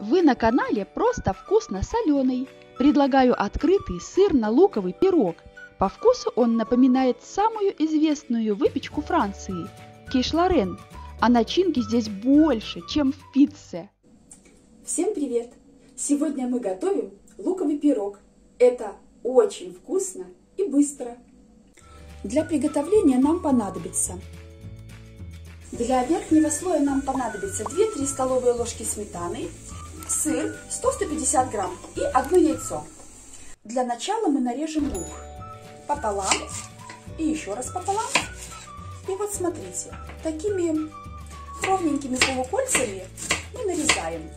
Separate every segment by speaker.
Speaker 1: Вы на канале «Просто вкусно соленый». Предлагаю открытый сырно-луковый пирог. По вкусу он напоминает самую известную выпечку Франции – киш-лорен, а начинки здесь больше, чем в пицце.
Speaker 2: Всем привет! Сегодня мы готовим луковый пирог. Это очень вкусно и быстро. Для приготовления нам понадобится: для верхнего слоя нам понадобится 2-3 столовые ложки сметаны, сыр 100-150 грамм и 1 яйцо. Для начала мы нарежем лук пополам и еще раз пополам. И вот смотрите, такими ровненькими полукольцами мы нарезаем.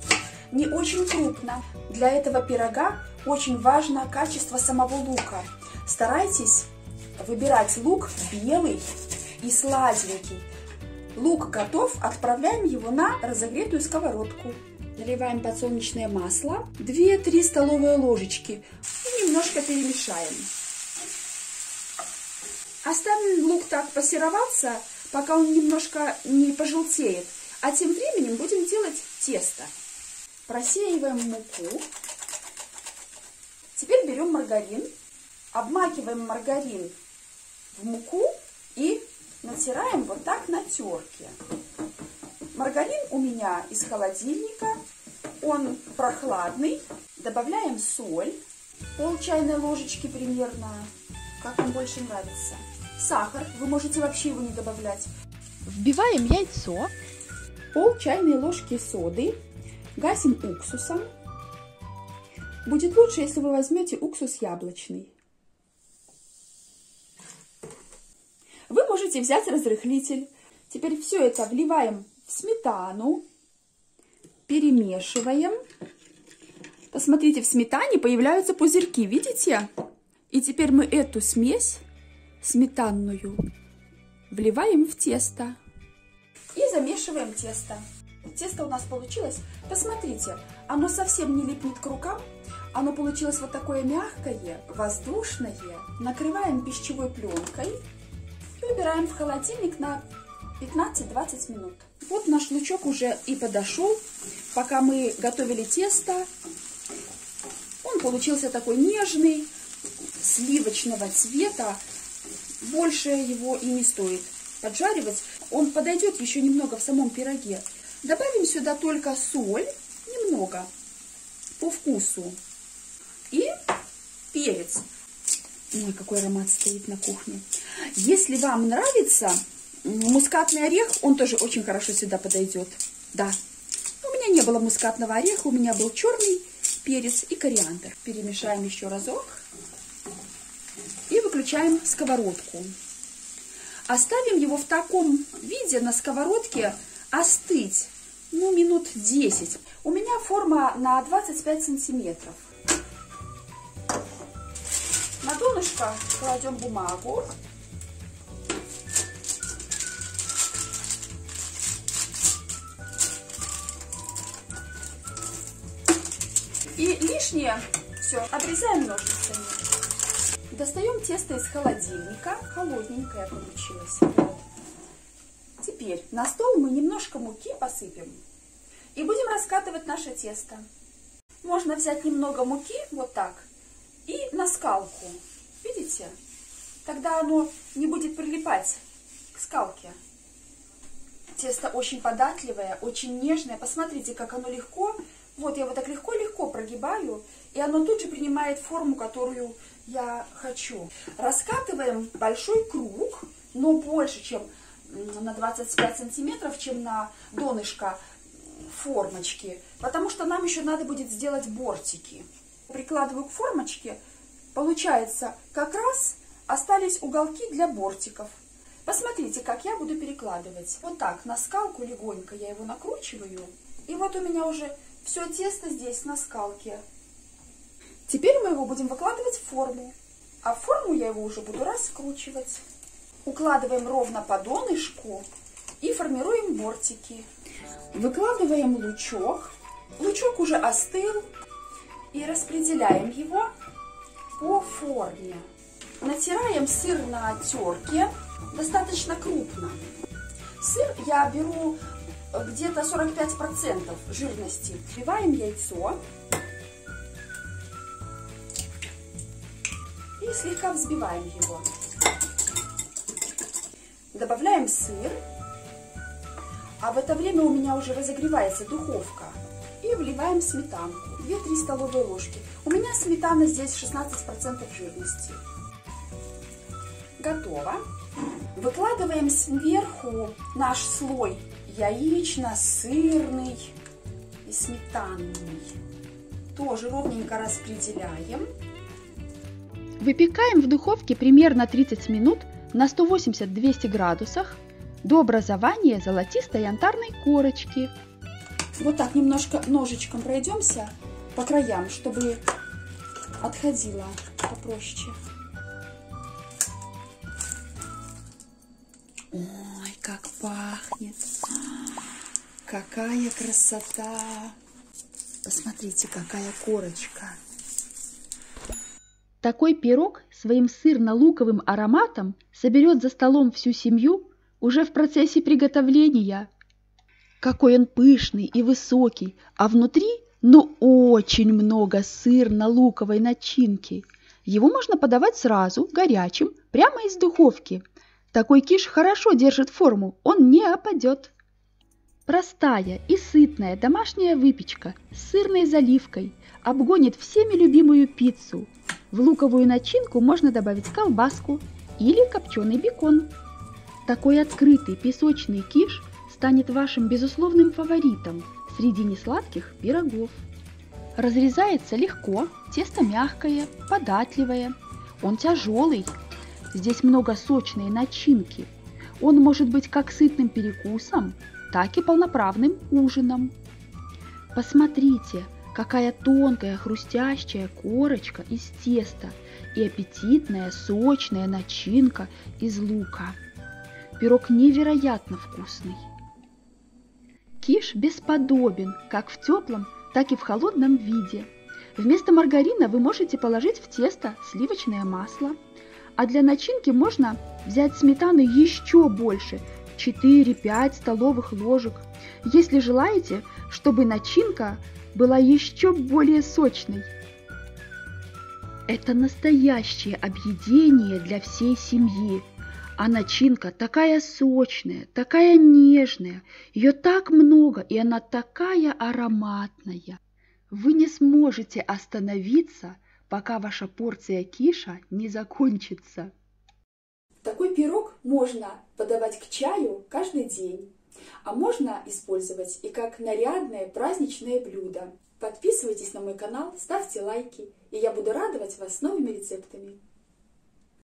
Speaker 2: Не очень крупно. Для этого пирога очень важно качество самого лука. Старайтесь выбирать лук белый и сладенький. Лук готов, отправляем его на разогретую сковородку. Наливаем подсолнечное масло, 2-3 столовые ложечки и немножко перемешаем. Оставим лук так пассероваться, пока он немножко не пожелтеет, а тем временем будем делать тесто. Просеиваем муку. Теперь берем маргарин, обмакиваем маргарин в муку и натираем вот так на терке. Маргарин у меня из холодильника, он прохладный. Добавляем соль, пол чайной ложечки примерно, как вам больше нравится. Сахар, вы можете вообще его не добавлять.
Speaker 1: Вбиваем яйцо,
Speaker 2: пол чайной ложки соды, гасим уксусом. Будет лучше, если вы возьмете уксус яблочный. Вы можете взять разрыхлитель. Теперь все это вливаем в сметану, перемешиваем. Посмотрите, в сметане появляются пузырьки, видите? И теперь мы эту смесь сметанную вливаем в тесто и замешиваем тесто. Тесто у нас получилось, посмотрите, оно совсем не липнет к рукам, оно получилось вот такое мягкое, воздушное. Накрываем пищевой пленкой и убираем в холодильник на 15-20 минут. Вот наш лучок уже и подошел. Пока мы готовили тесто, он получился такой нежный, сливочного цвета. Больше его и не стоит поджаривать. Он подойдет еще немного в самом пироге. Добавим сюда только соль, немного, по вкусу. И перец. Ой, какой аромат стоит на кухне. Если вам нравится мускатный орех, он тоже очень хорошо сюда подойдет. Да, у меня не было мускатного ореха, у меня был черный перец и кориандр. Перемешаем еще разок. И выключаем сковородку. Оставим его в таком виде на сковородке остыть, минут 10. У меня форма на 25 сантиметров. На донышко кладем бумагу. И лишнее все обрезаем ножницами. Достаем тесто из холодильника. Холодненькое получилось. Вот. Теперь на стол мы немножко муки посыпем. И будем раскатывать наше тесто. Можно взять немного муки, вот так, и на скалку. Видите? Тогда оно не будет прилипать к скалке. Тесто очень податливое, очень нежное. Посмотрите, как оно легко. Вот я вот так легко-легко прогибаю, и оно тут же принимает форму, которую я хочу. Раскатываем большой круг, но больше, чем на 25 сантиметров, чем на донышко формочки, потому что нам еще надо будет сделать бортики. Прикладываю к формочке, получается, как раз остались уголки для бортиков. Посмотрите, как я буду перекладывать. Вот так, на скалку легонько я его накручиваю, и вот у меня уже все тесто здесь на скалке. Теперь мы его будем выкладывать в форму, а в форму я его уже буду раскручивать. Укладываем ровно по донышку и формируем бортики. Выкладываем лучок. Лучок уже остыл. И распределяем его по форме. Натираем сыр на терке достаточно крупно. Сыр я беру где-то 45% жирности. Вбиваем яйцо и слегка взбиваем его. Добавляем сыр, а в это время у меня уже разогревается духовка. И вливаем сметанку, 2-3 столовые ложки. У меня сметана здесь 16% жирности. Готово. Выкладываем сверху наш слой яично-сырный и сметанный. Тоже ровненько распределяем.
Speaker 1: Выпекаем в духовке примерно 30 минут на 180-200 градусах до образования золотистой янтарной корочки.
Speaker 2: Вот так немножко ножичком пройдемся по краям, чтобы отходило попроще. Ой, как пахнет! Какая красота! Посмотрите, какая корочка!
Speaker 1: Такой пирог своим сырно-луковым ароматом соберет за столом всю семью уже в процессе приготовления. Какой он пышный и высокий, а внутри, очень много сырно-луковой начинки. Его можно подавать сразу, горячим, прямо из духовки. Такой киш хорошо держит форму, он не опадет. Простая и сытная домашняя выпечка с сырной заливкой обгонит всеми любимую пиццу. В луковую начинку можно добавить колбаску или копченый бекон. Такой открытый песочный киш станет вашим безусловным фаворитом среди несладких пирогов. Разрезается легко, тесто мягкое, податливое. Он тяжелый. Здесь много сочной начинки. Он может быть как сытным перекусом, так и полноправным ужином. Посмотрите, какая тонкая хрустящая корочка из теста и аппетитная сочная начинка из лука. Пирог невероятно вкусный. Киш бесподобен как в теплом, так и в холодном виде. Вместо маргарина вы можете положить в тесто сливочное масло, а для начинки можно взять сметаны еще больше, 4-5 столовых ложек, если желаете, чтобы начинка была еще более сочной. Это настоящее объедение для всей семьи. А начинка такая сочная, такая нежная, ее так много, и она такая ароматная. Вы не сможете остановиться, пока ваша порция киша не закончится.
Speaker 2: Такой пирог можно подавать к чаю каждый день, а можно использовать и как нарядное праздничное блюдо. Подписывайтесь на мой канал, ставьте лайки, и я буду радовать вас новыми рецептами.